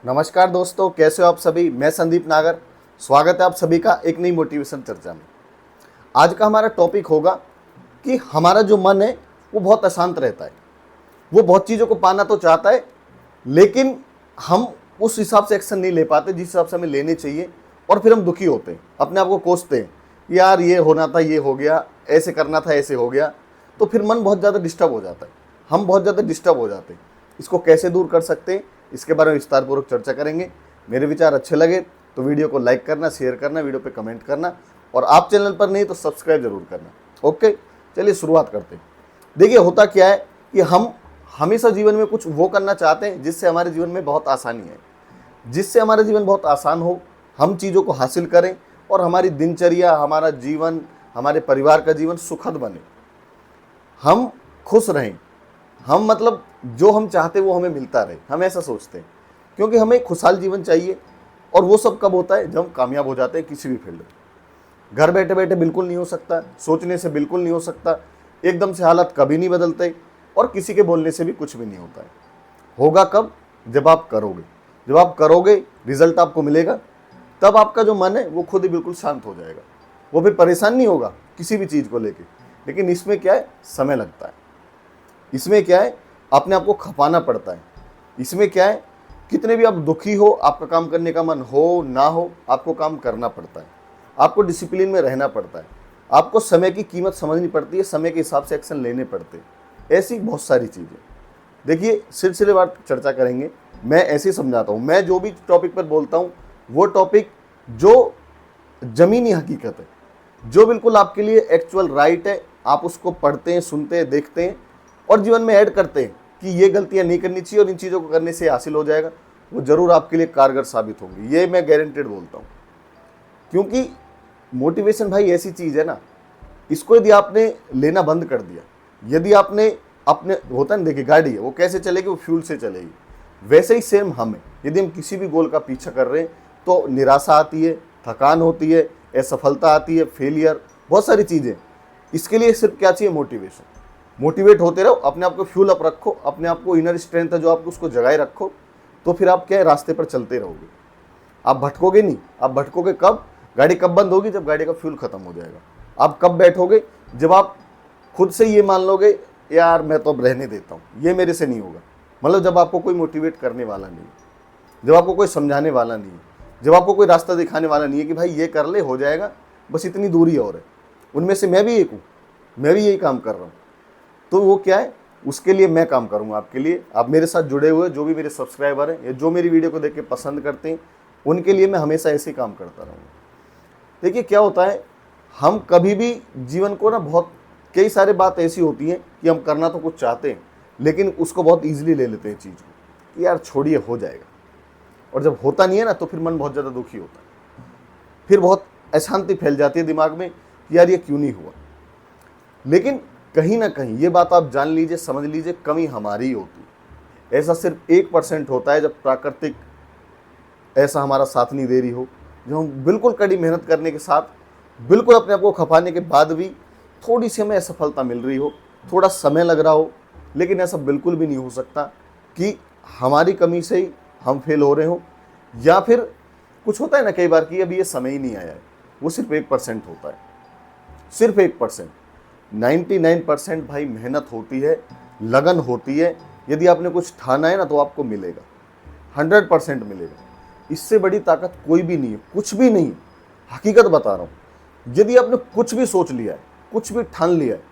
नमस्कार दोस्तों, कैसे हो आप सभी। मैं संदीप नागर, स्वागत है आप सभी का एक नई मोटिवेशन चर्चा में। आज का हमारा टॉपिक होगा कि हमारा जो मन है वो बहुत अशांत रहता है। वो बहुत चीज़ों को पाना तो चाहता है, लेकिन हम उस हिसाब से एक्शन नहीं ले पाते जिस हिसाब से हमें लेने चाहिए, और फिर हम दुखी होते हैं, अपने आप को कोसते हैं, यार ये होना था ये हो गया, ऐसे करना था ऐसे हो गया। तो फिर मन बहुत ज़्यादा डिस्टर्ब हो जाता है, हम बहुत ज़्यादा डिस्टर्ब हो जाते हैं। इसको कैसे दूर कर सकते हैं, इसके बारे में विस्तारपूर्वक चर्चा करेंगे। मेरे विचार अच्छे लगे तो वीडियो को लाइक करना, शेयर करना, वीडियो पे कमेंट करना, और आप चैनल पर नहीं तो सब्सक्राइब जरूर करना। ओके, चलिए शुरुआत करते हैं। देखिए, होता क्या है कि हम हमेशा जीवन में कुछ वो करना चाहते हैं जिससे हमारे जीवन में बहुत आसानी है, जिससे हमारा जीवन बहुत आसान हो, हम चीज़ों को हासिल करें और हमारी दिनचर्या, हमारा जीवन, हमारे परिवार का जीवन सुखद बने, हम खुश रहें, हम मतलब जो हम चाहते वो हमें मिलता रहे। हम ऐसा सोचते हैं क्योंकि हमें खुशहाल जीवन चाहिए। और वो सब कब होता है? जब हम कामयाब हो जाते हैं किसी भी फील्ड में। घर बैठे बैठे बिल्कुल नहीं हो सकता, सोचने से बिल्कुल नहीं हो सकता, एकदम से हालात कभी नहीं बदलते, और किसी के बोलने से भी कुछ भी नहीं होता है। होगा कब? जब आप करोगे। जब आप करोगे, रिजल्ट आपको मिलेगा, तब आपका जो मन है वो खुद ही बिल्कुल शांत हो जाएगा। वो फिर परेशान नहीं होगा किसी भी चीज़ को लेके। लेकिन इसमें क्या है? समय लगता है। इसमें क्या है? अपने आप को खपाना पड़ता है। इसमें क्या है? कितने भी आप दुखी हो, आपका काम करने का मन हो ना हो, आपको काम करना पड़ता है। आपको डिसिप्लिन में रहना पड़ता है। आपको समय की कीमत समझनी पड़ती है, समय के हिसाब से एक्शन लेने पड़ते हैं। ऐसी बहुत सारी चीज़ें। देखिए, सिलसिलेवार चर्चा करेंगे। मैं ऐसे ही समझाता हूँ। मैं जो भी टॉपिक पर बोलता हूँ वो टॉपिक जो ज़मीनी हकीकत है, जो बिल्कुल आपके लिए एक्चुअल राइट है, आप उसको पढ़ते हैं, सुनते हैं, देखते हैं और जीवन में ऐड करते हैं कि ये गलतियां नहीं करनी चाहिए और इन चीज़ों को करने से हासिल हो जाएगा, वो ज़रूर आपके लिए कारगर साबित होंगी। ये मैं गारंटेड बोलता हूँ। क्योंकि मोटिवेशन भाई ऐसी चीज़ है ना, इसको यदि आपने लेना बंद कर दिया, यदि आपने अपने, होता है ना, देखिए गाड़ी है, वो कैसे चलेगी? वो फ्यूल से चलेगी। वैसे ही सेम हम है। यदि हम किसी भी गोल का पीछा कर रहे हैं तो निराशा आती है, थकान होती है, असफलता आती है, फेलियर, बहुत सारी चीज़ें। इसके लिए सिर्फ क्या चाहिए? मोटिवेशन। मोटिवेट होते रहो, अपने आप को फ्यूल अप रखो, अपने आप को इनर स्ट्रेंथ है जो आपको उसको जगाए रखो, तो फिर आप क्या है? रास्ते पर चलते रहोगे। आप भटकोगे नहीं। आप भटकोगे कब? गाड़ी कब बंद होगी? जब गाड़ी का फ्यूल खत्म हो जाएगा। आप कब बैठोगे? जब आप खुद से ये मान लोगे, यार मैं तो अब रहने देता हूँ, ये मेरे से नहीं होगा। मतलब जब आपको कोई मोटिवेट करने वाला नहीं है, जब आपको कोई समझाने वाला नहीं है, जब आपको कोई रास्ता दिखाने वाला नहीं है कि भाई ये कर ले, हो जाएगा, बस इतनी दूरी और है। उनमें से मैं भी एक हूँ, मैं भी यही काम कर रहा हूँ। तो वो क्या है? उसके लिए मैं काम करूँगा आपके लिए। आप मेरे साथ जुड़े हुए जो भी मेरे सब्सक्राइबर हैं या जो मेरी वीडियो को देख के पसंद करते हैं, उनके लिए मैं हमेशा ऐसे ही काम करता रहूँगा। देखिए, क्या होता है, हम कभी भी जीवन को ना, बहुत कई सारे बात ऐसी होती हैं कि हम करना तो कुछ चाहते हैं, लेकिन उसको बहुत ईजिली ले लेते हैं चीज़ को कि यार छोड़िए, हो जाएगा। और जब होता नहीं है ना, तो फिर मन बहुत ज़्यादा दुखी होता है। फिर बहुत अशांति फैल जाती है दिमाग में कि यार ये क्यों नहीं हुआ। लेकिन कहीं ना कहीं ये बात आप जान लीजिए, समझ लीजिए, कमी हमारी ही होती है। ऐसा सिर्फ 1% होता है जब प्राकृतिक ऐसा हमारा साथ नहीं दे रही हो, जो हम बिल्कुल कड़ी मेहनत करने के साथ, बिल्कुल अपने आप को खपाने के बाद भी थोड़ी सी हमें असफलता मिल रही हो, थोड़ा समय लग रहा हो। लेकिन ऐसा बिल्कुल भी नहीं हो सकता कि हमारी कमी से ही हम फेल हो रहे हो, या फिर कुछ होता है ना कई बार कि अभी ये समय ही नहीं आया है। वो सिर्फ 1% होता है, सिर्फ 1%। 99% भाई मेहनत होती है, लगन होती है। यदि आपने कुछ ठाना है ना, तो आपको मिलेगा, 100% मिलेगा। इससे बड़ी ताकत कोई भी नहीं है, कुछ भी नहीं। हकीकत बता रहा हूँ। यदि आपने कुछ भी सोच लिया है, कुछ भी ठान लिया है,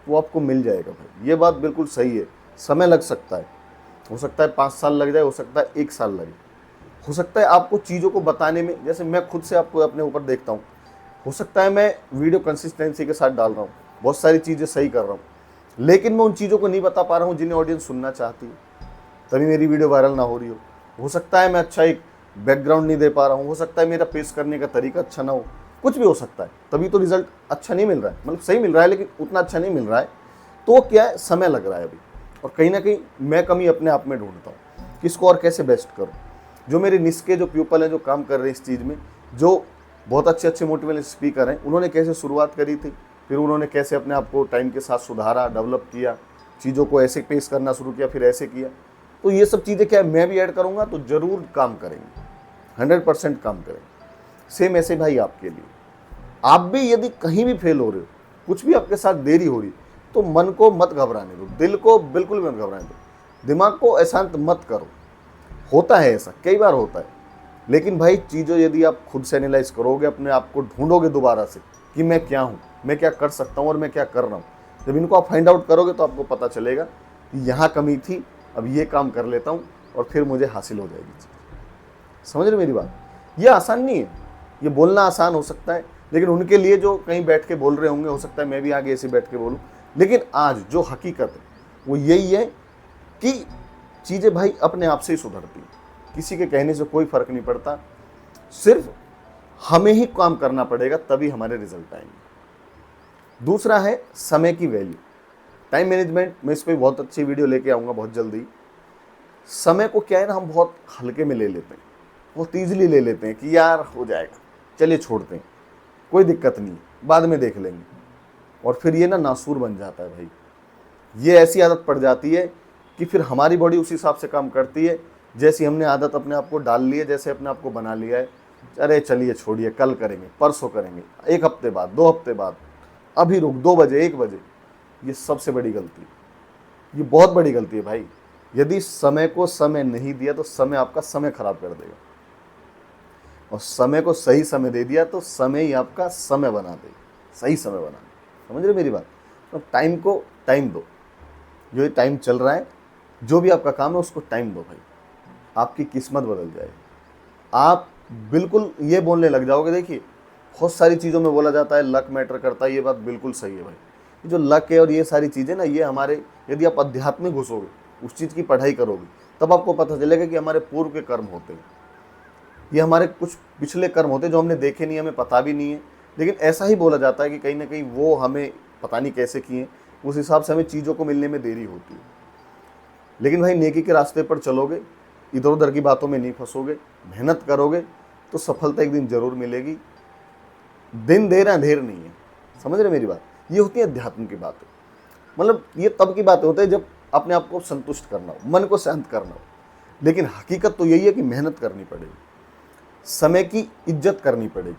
वो आपको मिल जाएगा भाई। ये बात बिल्कुल सही है। समय लग सकता है, हो सकता है 5 साल लग जाए, हो सकता है 1 साल लगे, हो सकता है आपको चीज़ों को बताने में, जैसे मैं खुद से आपको अपने ऊपर देखता हूँ, हो सकता है मैं वीडियो कंसिस्टेंसी के साथ डाल रहा हूँ, बहुत सारी चीज़ें सही कर रहा हूँ, लेकिन मैं उन चीज़ों को नहीं बता पा रहा हूँ जिन्हें ऑडियंस सुनना चाहती है, तभी मेरी वीडियो वायरल ना हो रही हो सकता है मैं अच्छा एक बैकग्राउंड नहीं दे पा रहा हूँ, हो सकता है मेरा पेश करने का तरीका अच्छा ना हो, कुछ भी हो सकता है, तभी तो रिजल्ट अच्छा नहीं मिल रहा है। मतलब सही मिल रहा है लेकिन उतना अच्छा नहीं मिल रहा है। तो क्या है? समय लग रहा है अभी। और कहीं ना कहीं मैं कमी अपने आप में ढूंढता हूँ, किसको और कैसे बेस्ट करूँ। जो मेरे निष्के जो पीपल हैं, जो काम कर रहे हैं इस चीज़ में, जो बहुत अच्छे अच्छे मोटिवेशनल स्पीकर हैं, उन्होंने कैसे शुरुआत करी थी, फिर उन्होंने कैसे अपने आप को टाइम के साथ सुधारा, डेवलप किया, चीज़ों को ऐसे पेश करना शुरू किया, फिर ऐसे किया। तो ये सब चीज़ें क्या है, मैं भी ऐड करूँगा तो ज़रूर काम करेंगे, 100% काम करेंगे। सेम ऐसे भाई आपके लिए, आप भी यदि कहीं भी फेल हो रहे हो, कुछ भी आपके साथ देरी हो रही, तो मन को मत घबराने दो, दिल को बिल्कुल मत घबराने दो, दिमाग को अशांत मत करो। होता है ऐसा, कई बार होता है, लेकिन भाई चीज़ों यदि आप खुद से एनालाइज करोगे, अपने आप को ढूंढोगे दोबारा से कि मैं क्या हूँ, मैं क्या कर सकता हूँ और मैं क्या कर रहा हूँ, जब इनको आप फाइंड आउट करोगे तो आपको पता चलेगा कि यहाँ कमी थी, अब ये काम कर लेता हूँ और फिर मुझे हासिल हो जाएगी चीज़। समझ रहे मेरी बात? ये आसान नहीं है, ये बोलना आसान हो सकता है, लेकिन उनके लिए जो कहीं बैठ के बोल रहे होंगे, हो सकता है मैं भी आगे ऐसे बैठ के बोलूँ, लेकिन आज जो हकीकत है वो यही है कि चीज़ें भाई अपने आप से ही सुधरती हैं, किसी के कहने से कोई फर्क नहीं पड़ता, सिर्फ हमें ही काम करना पड़ेगा, तभी हमारे रिजल्ट आएंगे। दूसरा है समय की वैल्यू, टाइम मैनेजमेंट। मैं इस पर बहुत अच्छी वीडियो लेके आऊँगा बहुत जल्दी। समय को क्या है ना, हम बहुत हल्के में ले लेते हैं, बहुत ईजिली ले लेते हैं कि यार हो जाएगा, चलिए छोड़ते हैं, कोई दिक्कत नहीं, बाद में देख लेंगे, और फिर ये ना नासूर बन जाता है भाई। ये ऐसी आदत पड़ जाती है कि फिर हमारी बॉडी उसी हिसाब से काम करती है जैसी हमने आदत अपने आप को डाल ली है, जैसे अपने आप को बना लिया है। अरे चलिए छोड़िए, कल करेंगे, परसों करेंगे, 1 हफ्ते बाद, 2 हफ्ते बाद, अभी रुक, 2 बजे, 1 बजे। ये सबसे बड़ी गलती है, ये बहुत बड़ी गलती है भाई। यदि समय को समय नहीं दिया तो समय आपका समय खराब कर देगा, और समय को सही समय दे दिया तो समय ही आपका समय बना देगा, सही समय बना देगा। समझ रहे मेरी बात? तो टाइम को टाइम दो, जो ये टाइम चल रहा है, जो भी आपका काम है उसको टाइम दो भाई, आपकी किस्मत बदल जाएगी। आप बिल्कुल ये बोलने लग जाओगे, देखिए बहुत सारी चीज़ों में बोला जाता है लक मैटर करता है, ये बात बिल्कुल सही है भाई। ये जो लक है और ये सारी चीज़ें ना, ये हमारे, यदि आप अध्यात्म में घुसोगे, उस चीज़ की पढ़ाई करोगे, तब आपको पता चलेगा कि हमारे पूर्व के कर्म होते हैं, ये हमारे कुछ पिछले कर्म होते हैं जो हमने देखे नहीं, हमें पता भी नहीं है, लेकिन ऐसा ही बोला जाता है कि कहीं ना कहीं वो हमें पता नहीं कैसे किए, उस हिसाब से हमें चीज़ों को मिलने में देरी होती है। लेकिन भाई नेकी के रास्ते पर चलोगे, इधर उधर की बातों में नहीं फंसोगे, मेहनत करोगे, तो सफलता एक दिन जरूर मिलेगी। दिन देर अंधेर नहीं है। समझ रहे मेरी बात? ये होती है अध्यात्म की बातें। मतलब ये तब की बातें होती है जब अपने आप को संतुष्ट करना हो, मन को शांत करना हो, लेकिन हकीकत तो यही है कि मेहनत करनी पड़ेगी, समय की इज्जत करनी पड़ेगी,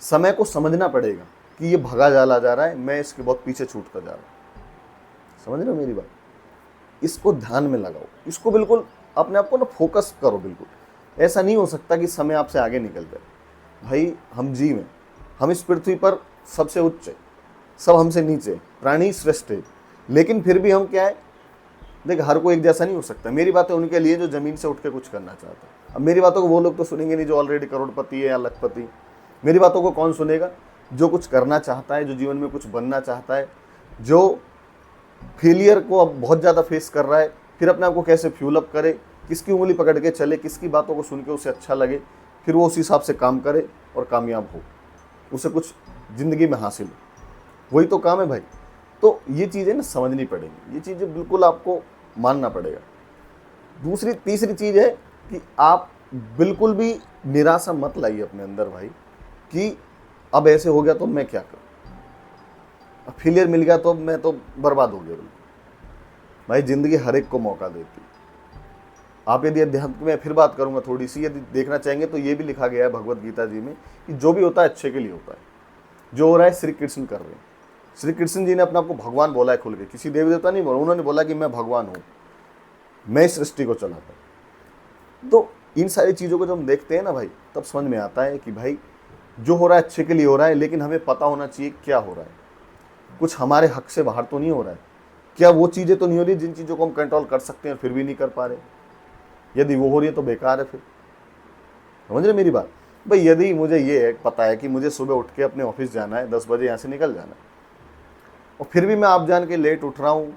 समय को समझना पड़ेगा कि ये भगा जाला जा रहा है, मैं इसके बहुत पीछे छूटता जा रहा हूँ। समझ रहे हो मेरी बात? इसको ध्यान में लगाओ, इसको बिल्कुल अपने आप को ना फोकस करो बिल्कुल। ऐसा नहीं हो सकता कि समय आपसे आगे निकल जाए। भाई हम जीव हैं, हम इस पृथ्वी पर सबसे उच्च है, सब हमसे नीचे, प्राणी श्रेष्ठ है, लेकिन फिर भी हम क्या है, देख हर कोई एक जैसा नहीं हो सकता। मेरी बातें उनके लिए जो ज़मीन से उठ के कुछ करना चाहता है। अब मेरी बातों को वो लोग तो सुनेंगे नहीं जो ऑलरेडी करोड़पति है या लखपति। मेरी बातों को कौन सुनेगा? जो कुछ करना चाहता है, जो जीवन में कुछ बनना चाहता है, जो फेलियर को अब बहुत ज़्यादा फेस कर रहा है, फिर अपने आप को कैसे फ्यूल अप करे, किसकी उंगली पकड़ के चले, किसकी बातों को सुन के उसे अच्छा लगे, फिर वो उस हिसाब से काम करे और कामयाब हो, उसे कुछ ज़िंदगी में हासिल हो। वही तो काम है भाई। तो ये चीज़ें ना समझनी पड़ेंगी, ये चीज़ें बिल्कुल आपको मानना पड़ेगा। तीसरी चीज़ है कि आप बिल्कुल भी निराशा मत लाइए अपने अंदर भाई, कि अब ऐसे हो गया तो मैं क्या करूँ, अब फेलियर मिल गया तो मैं तो बर्बाद हो गया। बिल्कुल भाई, ज़िंदगी हर एक को मौका देती है। आप यदि अध्यात्म में फिर बात करूंगा थोड़ी सी, यदि देखना चाहेंगे तो ये भी लिखा गया है भगवत गीता जी में कि जो भी होता है अच्छे के लिए होता है। जो हो रहा है श्री कृष्ण कर रहे हैं। श्री कृष्ण जी ने अपने आप को भगवान बोला है खुल के, किसी देवी देवता नहीं बोला, उन्होंने बोला कि मैं भगवान हूँ, मैं इस सृष्टि को चलाता हूँ। तो इन सारी चीज़ों को जब हम देखते हैं ना भाई, तब समझ में आता है कि भाई जो हो रहा है अच्छे के लिए हो रहा है, लेकिन हमें पता होना चाहिए क्या हो रहा है। कुछ हमारे हक से बाहर तो नहीं हो रहा है, क्या वो चीज़ें तो नहीं हो रही जिन चीज़ों को हम कंट्रोल कर सकते हैं फिर भी नहीं कर पा रहे? यदि वो हो रही है तो बेकार है फिर। समझ रहे मेरी बात? भाई यदि मुझे ये पता है कि मुझे सुबह उठ के अपने ऑफिस जाना है, 10 बजे यहाँ से निकल जाना है, और फिर भी मैं आप जान के लेट उठ रहा हूँ,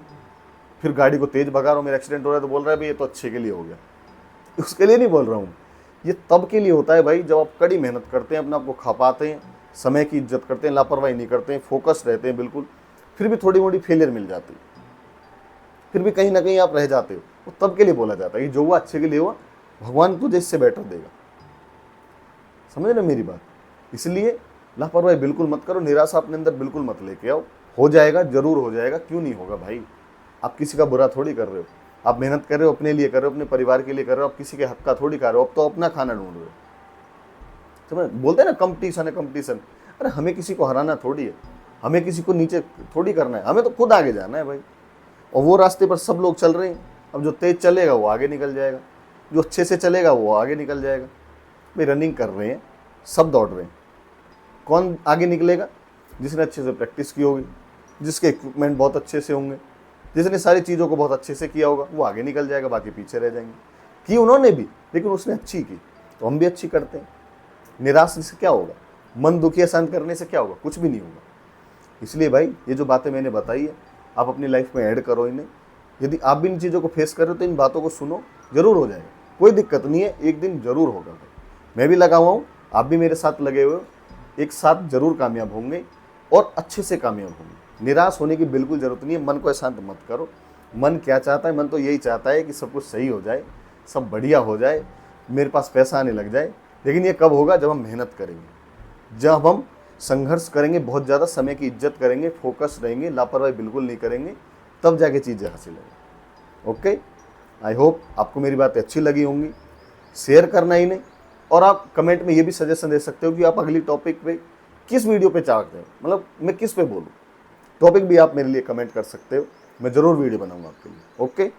फिर गाड़ी को तेज़ भगा रहा हूँ, मेरा एक्सीडेंट हो रहा है, तो बोल रहा है भाई ये तो अच्छे के लिए हो गया। उसके लिए नहीं बोल रहा हूँ, ये तब के लिए होता है भाई जब आप कड़ी मेहनत करते हैं, अपने आप को खपाते हैं, समय की इज्जत करते हैं, लापरवाही नहीं करते हैं, फोकस रहते हैं बिल्कुल, फिर भी थोड़ी मोड़ी फेलियर मिल जाती है, फिर भी कहीं ना कहीं आप रह जाते हो, वो तब के लिए बोला जाता है कि जो हुआ अच्छे के लिए हुआ, भगवान तुझे इससे बेटर देगा। समझ रहे मेरी बात? इसलिए लापरवाही बिल्कुल मत करो, निराशा अपने अंदर बिल्कुल मत लेके आओ। हो जाएगा, जरूर हो जाएगा, क्यों नहीं होगा भाई? आप किसी का बुरा थोड़ी कर रहे हो। आप मेहनत कर रहे हो, अपने लिए कर रहे हो, अपने परिवार के लिए कर रहे हो, आप किसी के हक का थोड़ी खा रहे हो, अब तो अपना खाना ढूंढ रहे हो। समझ, बोलते हैं ना कंपटीशन है कंपटीशन। अरे हमें किसी को हराना थोड़ी है, हमें किसी को नीचे थोड़ी करना है, हमें तो खुद आगे जाना है भाई। और वो रास्ते पर सब लोग चल रहे हैं। अब जो तेज चलेगा वो आगे निकल जाएगा, जो अच्छे से चलेगा वो आगे निकल जाएगा। भाई रनिंग कर रहे हैं, सब दौड़ रहे हैं, कौन आगे निकलेगा? जिसने अच्छे से प्रैक्टिस की होगी, जिसके इक्विपमेंट बहुत अच्छे से होंगे, जिसने सारी चीज़ों को बहुत अच्छे से किया होगा, वो आगे निकल जाएगा, बाकी पीछे रह जाएंगे। की उन्होंने भी, लेकिन उसने अच्छी की तो हम भी अच्छी करते हैं। निराश से क्या होगा? मन दुखी शांत करने से क्या होगा? कुछ भी नहीं होगा। इसलिए भाई ये जो बातें मैंने बताई है, आप अपनी लाइफ में ऐड करो इन्हें। यदि आप भी इन चीज़ों को फेस कर रहे हो तो इन बातों को सुनो, जरूर हो जाएगा, कोई दिक्कत नहीं है, एक दिन जरूर होगा भाई। मैं भी लगा हुआ हूँ, आप भी मेरे साथ लगे हुए हो, एक साथ जरूर कामयाब होंगे और अच्छे से कामयाब होंगे। निराश होने की बिल्कुल ज़रूरत नहीं है, मन को शांत मत करो। मन क्या चाहता है? मन तो यही चाहता है कि सब कुछ सही हो जाए, सब बढ़िया हो जाए, मेरे पास पैसा आने लग जाए। लेकिन ये कब होगा? जब हम मेहनत करेंगे, जब हम संघर्ष करेंगे, बहुत ज़्यादा समय की इज्जत करेंगे, फोकस रहेंगे, लापरवाही बिल्कुल नहीं करेंगे, तब जाके चीज़ें हासिल होंगी। ओके, आई होप आपको मेरी बातें अच्छी लगी होंगी। शेयर करना ही नहीं, और आप कमेंट में ये भी सजेशन दे सकते हो कि आप अगली टॉपिक पे किस वीडियो पे चाहते हो, मतलब मैं किस पे बोलूँ, टॉपिक भी आप मेरे लिए कमेंट कर सकते हो, मैं ज़रूर वीडियो बनाऊँगा आपके लिए। ओके।